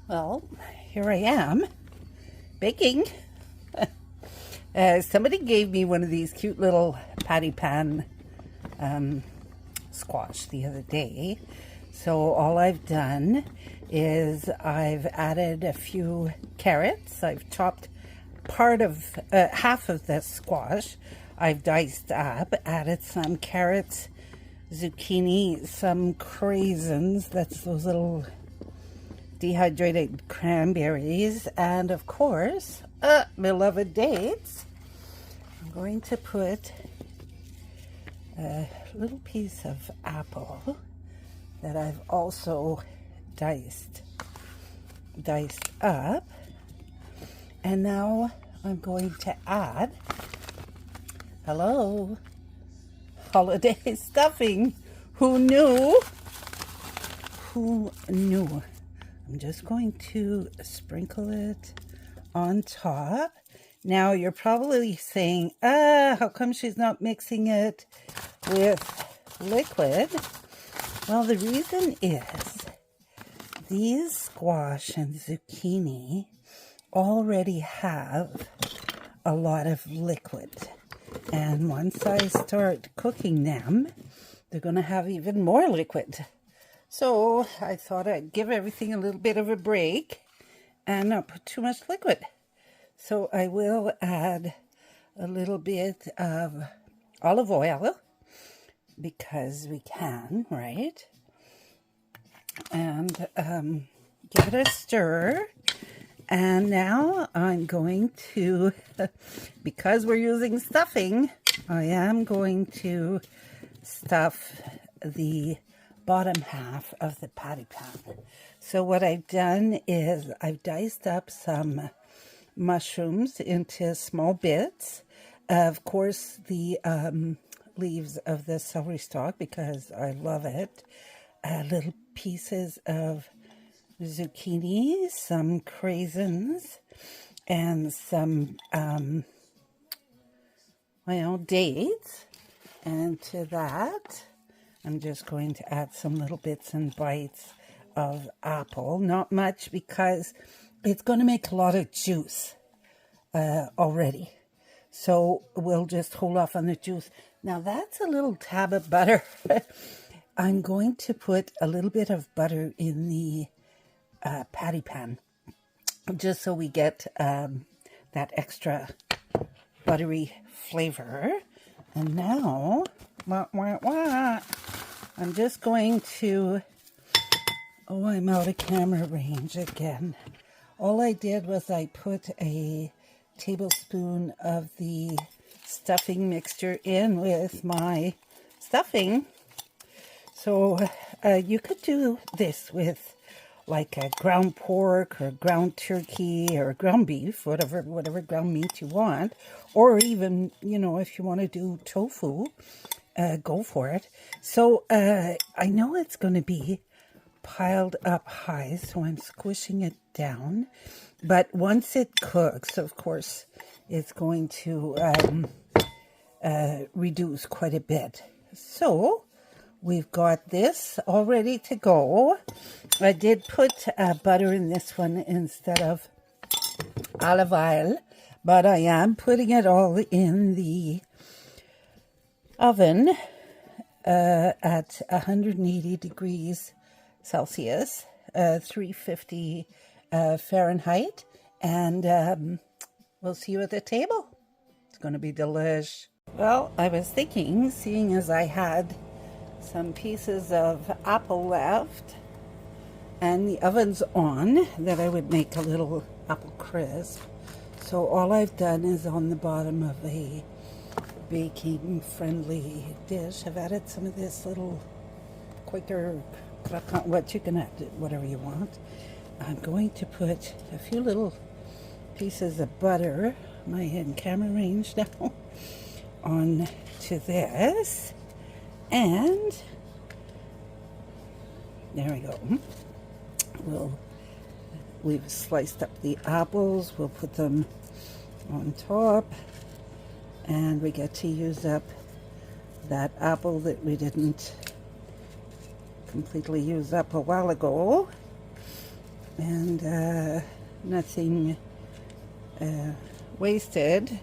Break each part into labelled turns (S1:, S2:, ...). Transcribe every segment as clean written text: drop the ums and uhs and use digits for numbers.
S1: Well, here I am baking. Somebody gave me one of these cute little patty pan squash the other day. So all I've done is I've added a few carrots. I've chopped part of half of the squash. I've diced up, added some carrots, zucchini, some craisins. That's those little dehydrated cranberries, and of course beloved dates. I'm going to put a little piece of apple that I've also diced up, and now I'm going to add holiday stuffing. Who knew? I'm just going to sprinkle it on top. Now you're probably saying, how come she's not mixing it with liquid? Well, the reason is these squash and zucchini already have a lot of liquid. And once I start cooking them, they're going to have even more liquid. So I thought I'd give everything a little bit of a break and not put too much liquid. So I will add a little bit of olive oil because we can, right? And give it a stir. And now I'm going to, because we're using stuffing, I am going to stuff the bottom half of the patty pan. So what I've done is I've diced up some mushrooms into small bits. Of course, the leaves of the celery stalk, because I love it. Little pieces of zucchini, some craisins, and some dates. And to that, I'm just going to add some little bits and bites of apple. Not much, because it's going to make a lot of juice already. So we'll just hold off on the juice. Now that's a little tab of butter. I'm going to put a little bit of butter in the patty pan, just so we get that extra buttery flavor. And now, I'm just going to, I'm out of camera range again. All I did was I put a tablespoon of the stuffing mixture in with my stuffing. So you could do this with like a ground pork or ground turkey or ground beef, whatever ground meat you want, or even, if you want to do tofu, go for it. So I know it's going to be piled up high, so I'm squishing it down. But once it cooks, of course, it's going to reduce quite a bit. So we've got this all ready to go. I did put butter in this one instead of olive oil, but I am putting it all in the oven at 180 degrees Celsius, 350 Fahrenheit, and we'll see you at the table. It's going to be delish. Well, I was thinking, seeing as I had some pieces of apple left and the oven's on, that I would make a little apple crisp. So all I've done is on the bottom of a baking friendly dish, I've added some of this little Quaker croissant, what you can add, whatever you want. I'm going to put a few little pieces of butter, my in camera range now, on to this. And there we go. We've sliced up the apples. We'll put them on top. And we get to use up that apple that we didn't completely use up a while ago. and nothing wasted.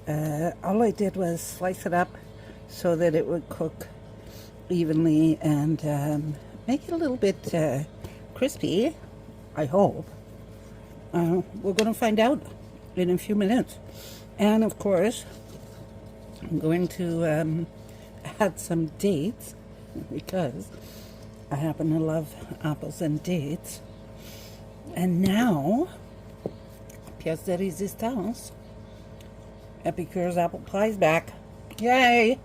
S1: All I did was slice it up so that it would cook evenly and make it a little bit crispy, I hope. We're going to find out in a few minutes. And of course, I'm going to add some dates because I happen to love apples and dates. And now, pièce de résistance, Epicure's apple pie's back. Yay!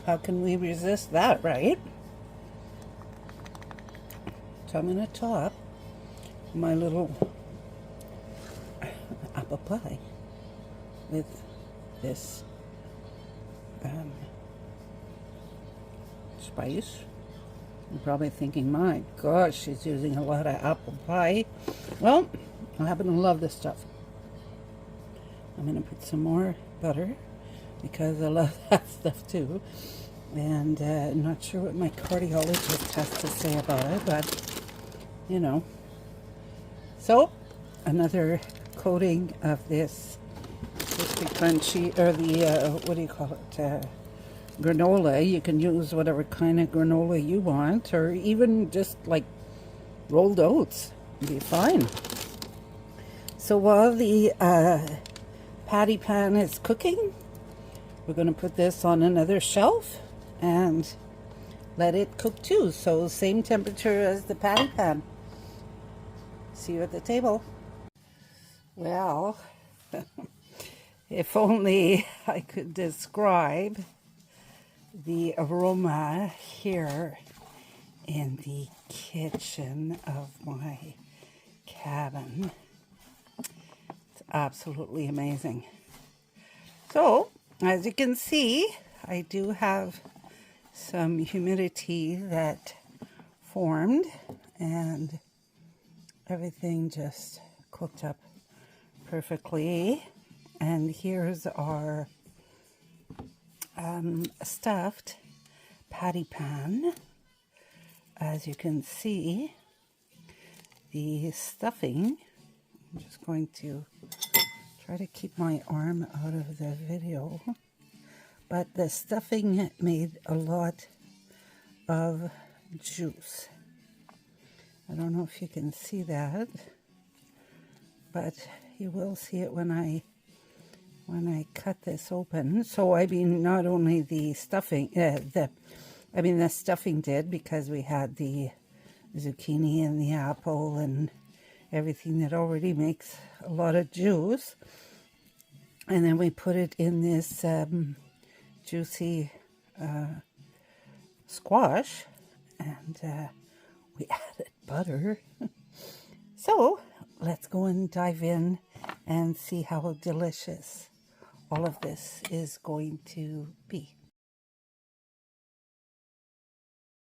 S1: How can we resist that, right? So I'm going to top my little apple pie with this spice. You're probably thinking, my gosh, she's using a lot of apple pie. Well, I happen to love this stuff. I'm going to put some more butter because I love that stuff too. And I'm not sure what my cardiologist has to say about it, but you know. So, another coating of this crispy crunchy, or the, what do you call it, granola. You can use whatever kind of granola you want, or even just like rolled oats. It'd be fine. So while the patty pan is cooking, we're going to put this on another shelf and let it cook too. So same temperature as the patty pan. See you at the table. Well, if only I could describe the aroma here in the kitchen of my cabin. It's absolutely amazing. So, as you can see, I do have some humidity that formed, and everything just cooked up perfectly. And here's our stuffed patty pan. As you can see, the stuffing, I'm just going to try to keep my arm out of the video, but the stuffing made a lot of juice. I don't know if you can see that, but you will see it when I cut this open. So I mean, not only the stuffing, the stuffing did, because we had the zucchini and the apple and everything that already makes a lot of juice. And then we put it in this juicy squash, and we added butter. So let's go and dive in and see how delicious all of this is going to be.